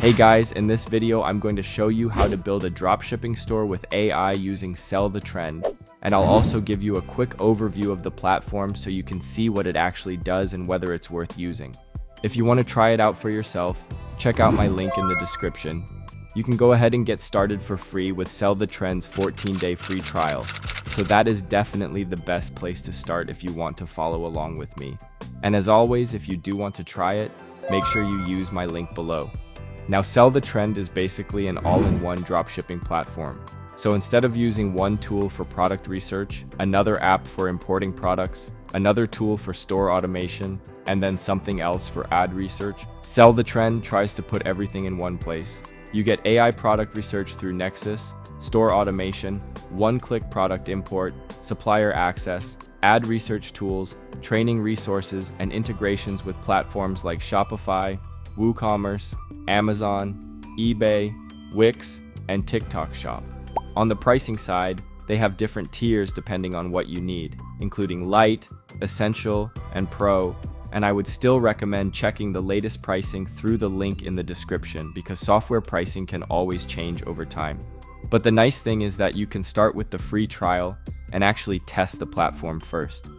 Hey guys, in this video I'm going to show you how to build a dropshipping store with AI using Sell the Trend, and I'll also give you a quick overview of the platform so you can see what it actually does and whether it's worth using. If you want to try it out for yourself, check out my link in the description. You can go ahead and get started for free with Sell the Trend's 14-day free trial, so that is definitely the best place to start if you want to follow along with me. And as always, if you do want to try it, make sure you use my link below. Now, Sell the Trend is basically an all-in-one dropshipping platform. So instead of using one tool for product research, another app for importing products, another tool for store automation, and then something else for ad research, Sell the Trend tries to put everything in one place. You get AI product research through Nexus, store automation, one-click product import, supplier access, ad research tools, training resources, and integrations with platforms like Shopify, WooCommerce, Amazon, eBay, Wix, and TikTok Shop. On the pricing side, they have different tiers depending on what you need, including Light, Essential, and Pro, and I would still recommend checking the latest pricing through the link in the description because software pricing can always change over time. But the nice thing is that you can start with the free trial and actually test the platform first.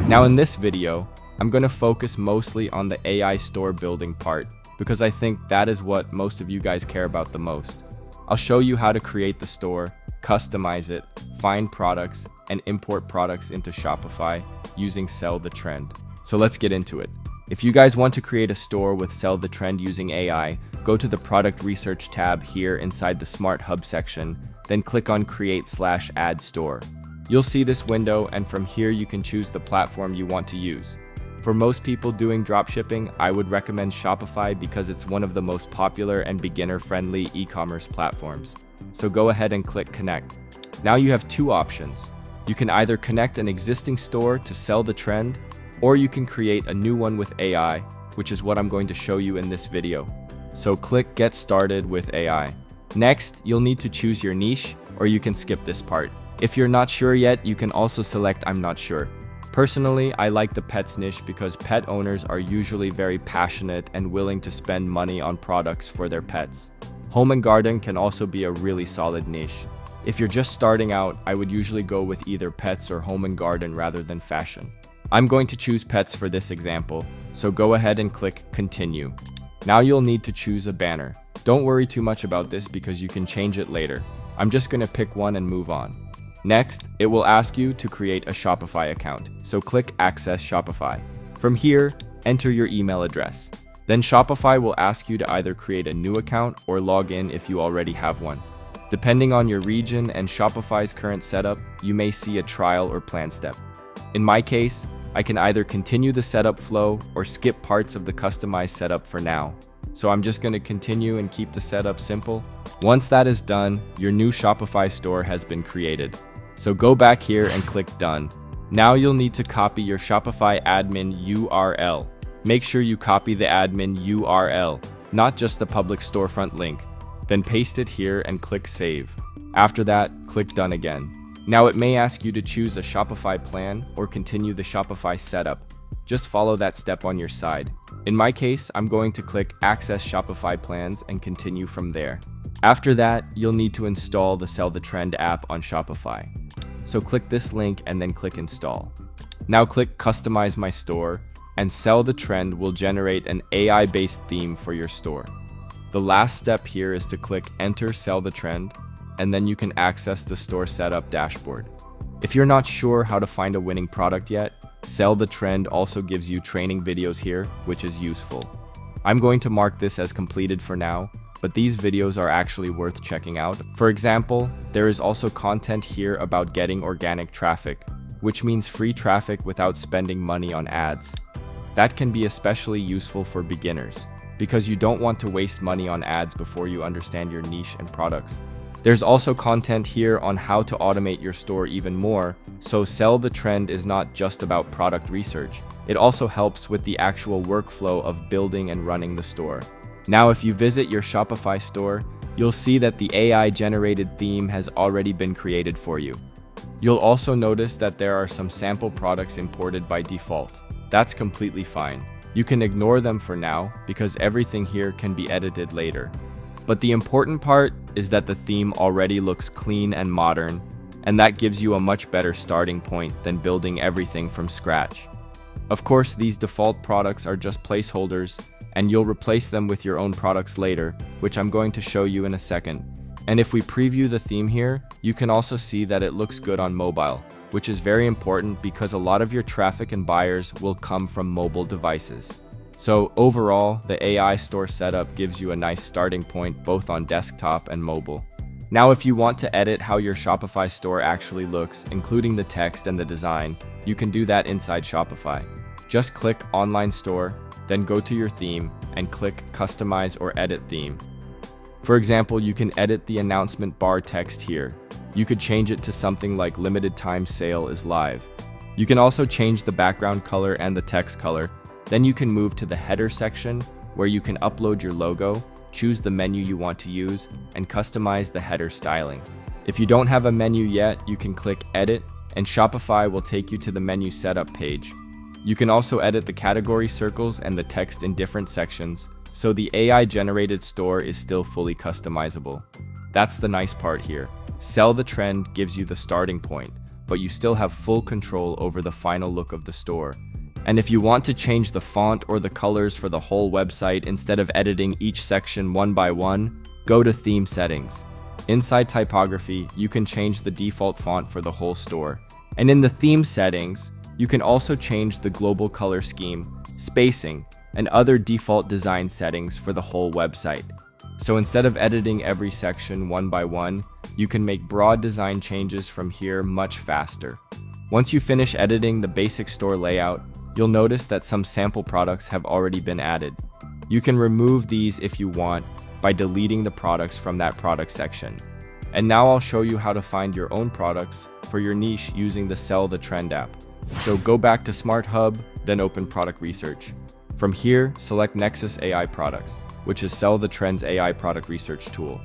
Now in this video, I'm going to focus mostly on the AI store building part because I think that is what most of you guys care about the most. I'll show you how to create the store, customize it, find products, and import products into Shopify using Sell the Trend. So let's get into it. If you guys want to create a store with Sell the Trend using AI, go to the Product Research tab here inside the Smart Hub section, then click on Create/Add Store. You'll see this window, and from here you can choose the platform you want to use. For most people doing dropshipping, I would recommend Shopify because it's one of the most popular and beginner-friendly e-commerce platforms. So go ahead and click Connect. Now you have two options. You can either connect an existing store to Sell the Trend, or you can create a new one with AI, which is what I'm going to show you in this video. So click Get Started with AI. Next, you'll need to choose your niche, or you can skip this part. If you're not sure yet, you can also select I'm not sure. Personally, I like the pets niche because pet owners are usually very passionate and willing to spend money on products for their pets. Home and garden can also be a really solid niche. If you're just starting out, I would usually go with either pets or home and garden rather than fashion. I'm going to choose pets for this example, so go ahead and click Continue. Now you'll need to choose a banner. Don't worry too much about this because you can change it later. I'm just going to pick one and move on. Next, it will ask you to create a Shopify account, so click Access Shopify. From here, enter your email address. Then Shopify will ask you to either create a new account or log in if you already have one. Depending on your region and Shopify's current setup, you may see a trial or plan step. In my case, I can either continue the setup flow or skip parts of the customized setup for now. So I'm just going to continue and keep the setup simple. Once that is done, your new Shopify store has been created. So go back here and click Done. Now you'll need to copy your Shopify admin URL. Make sure you copy the admin URL, not just the public storefront link. Then paste it here and click Save. After that, click Done again. Now it may ask you to choose a Shopify plan or continue the Shopify setup. Just follow that step on your side. In my case, I'm going to click Access Shopify Plans and continue from there. After that, you'll need to install the Sell the Trend app on Shopify. So click this link and then click Install. Now click Customize My Store, and Sell the Trend will generate an AI-based theme for your store. The last step here is to click Enter Sell the Trend, and then you can access the store setup dashboard. If you're not sure how to find a winning product yet, Sell the Trend also gives you training videos here, which is useful. I'm going to mark this as completed for now, but these videos are actually worth checking out. For example, there is also content here about getting organic traffic, which means free traffic without spending money on ads. That can be especially useful for beginners, because you don't want to waste money on ads before you understand your niche and products. There's also content here on how to automate your store even more, so Sell the Trend is not just about product research. It also helps with the actual workflow of building and running the store. Now, if you visit your Shopify store, you'll see that the AI-generated theme has already been created for you. You'll also notice that there are some sample products imported by default. That's completely fine. You can ignore them for now because everything here can be edited later. But the important part is that the theme already looks clean and modern, and that gives you a much better starting point than building everything from scratch. Of course, these default products are just placeholders, and you'll replace them with your own products later, which I'm going to show you in a second. And if we preview the theme here, you can also see that it looks good on mobile, which is very important because a lot of your traffic and buyers will come from mobile devices. So overall, the AI store setup gives you a nice starting point both on desktop and mobile. Now, if you want to edit how your Shopify store actually looks, including the text and the design, you can do that inside Shopify. Just click Online Store, then go to your theme and click Customize or Edit Theme. For example, you can edit the announcement bar text here. You could change it to something like limited time sale is live. You can also change the background color and the text color. Then you can move to the header section where you can upload your logo, choose the menu you want to use, and customize the header styling. If you don't have a menu yet, you can click Edit, and Shopify will take you to the menu setup page. You can also edit the category circles and the text in different sections, so the AI-generated store is still fully customizable. That's the nice part here. Sell the Trend gives you the starting point, but you still have full control over the final look of the store. And if you want to change the font or the colors for the whole website instead of editing each section one by one, go to Theme Settings. Inside Typography, you can change the default font for the whole store. And in the Theme Settings, you can also change the global color scheme, spacing, and other default design settings for the whole website. So instead of editing every section one by one, you can make broad design changes from here much faster. Once you finish editing the basic store layout, you'll notice that some sample products have already been added. You can remove these if you want by deleting the products from that product section. And now I'll show you how to find your own products for your niche using the Sell the Trend app. So go back to Smart Hub, then open Product Research. From here, select Nexus AI Products, which is Sell the Trend's AI product research tool.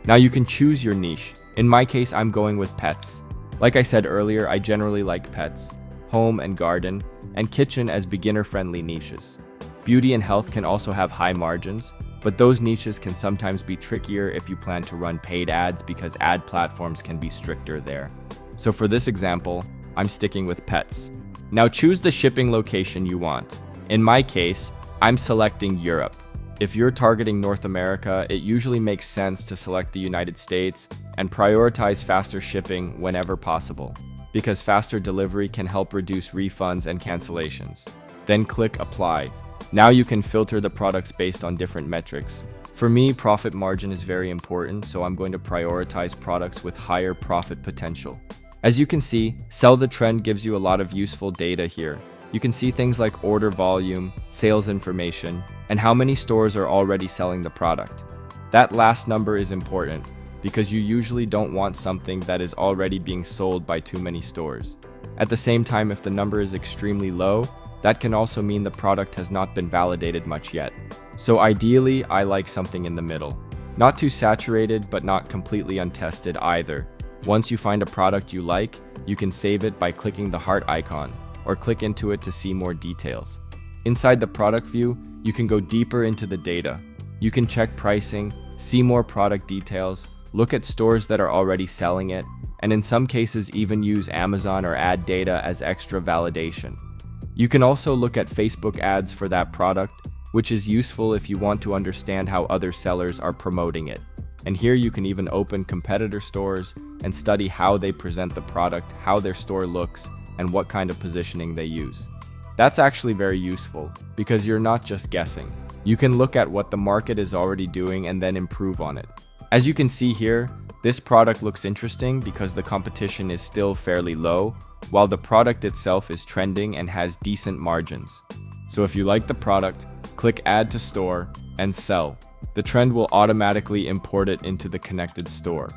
Now you can choose your niche. In my case, I'm going with pets. Like I said earlier, I generally like pets, home and garden, and kitchen as beginner-friendly niches. Beauty and health can also have high margins, but those niches can sometimes be trickier if you plan to run paid ads because ad platforms can be stricter there. So for this example, I'm sticking with pets. Now choose the shipping location you want. In my case, I'm selecting Europe. If you're targeting North America, it usually makes sense to select the United States and prioritize faster shipping whenever possible, because faster delivery can help reduce refunds and cancellations. Then click Apply. Now you can filter the products based on different metrics. For me, profit margin is very important, so I'm going to prioritize products with higher profit potential. As you can see, Sell the Trend gives you a lot of useful data here. You can see things like order volume, sales information, and how many stores are already selling the product. That last number is important because you usually don't want something that is already being sold by too many stores. At the same time, if the number is extremely low, that can also mean the product has not been validated much yet. So ideally, I like something in the middle. Not too saturated, but not completely untested either. Once you find a product you like, you can save it by clicking the heart icon, or click into it to see more details. Inside the product view, you can go deeper into the data. You can check pricing, see more product details, look at stores that are already selling it, and in some cases even use Amazon or ad data as extra validation. You can also look at Facebook ads for that product, which is useful if you want to understand how other sellers are promoting it. And here you can even open competitor stores and study how they present the product, how their store looks, and what kind of positioning they use. That's actually very useful because you're not just guessing. You can look at what the market is already doing and then improve on it. As you can see here, this product looks interesting because the competition is still fairly low, while the product itself is trending and has decent margins. So if you like the product, click Add to Store and Sell. The Trend will automatically import it into the connected store.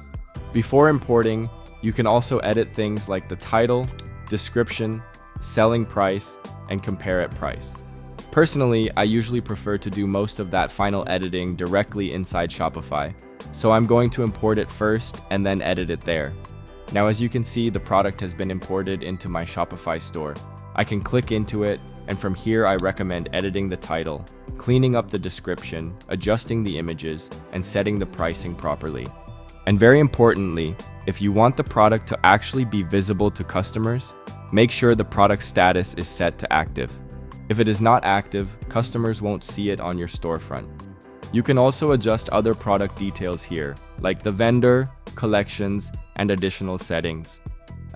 Before importing, you can also edit things like the title, description, selling price, and compare at price. Personally, I usually prefer to do most of that final editing directly inside Shopify, so I'm going to import it first and then edit it there. Now, as you can see, the product has been imported into my Shopify store. I can click into it, and from here I recommend editing the title, cleaning up the description, adjusting the images, and setting the pricing properly. And very importantly, if you want the product to actually be visible to customers, make sure the product status is set to active. If it is not active, customers won't see it on your storefront. You can also adjust other product details here, like the vendor, collections, and additional settings.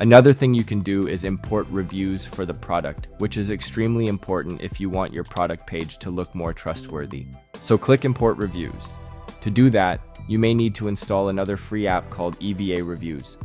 Another thing you can do is import reviews for the product, which is extremely important if you want your product page to look more trustworthy. So click Import Reviews. To do that, you may need to install another free app called EVA Reviews.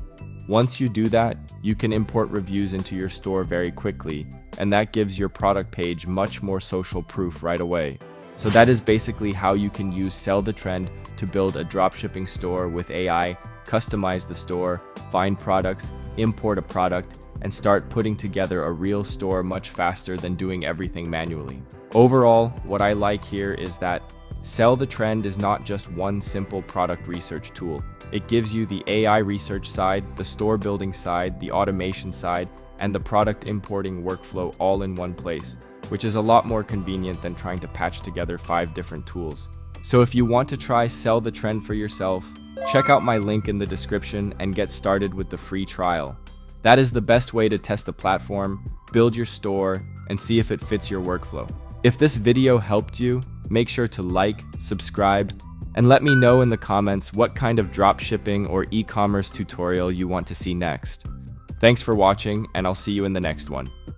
Once you do that, you can import reviews into your store very quickly, and that gives your product page much more social proof right away. So that is basically how you can use Sell the Trend to build a dropshipping store with AI, customize the store, find products, import a product, and start putting together a real store much faster than doing everything manually. Overall, what I like here is that Sell the Trend is not just one simple product research tool. It gives you the AI research side, the store building side, the automation side, and the product importing workflow all in one place, which is a lot more convenient than trying to patch together 5 different tools. So if you want to try Sell the Trend for yourself, check out my link in the description and get started with the free trial. That is the best way to test the platform, build your store, and see if it fits your workflow. If this video helped you, make sure to like, subscribe, and let me know in the comments what kind of dropshipping or e-commerce tutorial you want to see next. Thanks for watching, and I'll see you in the next one.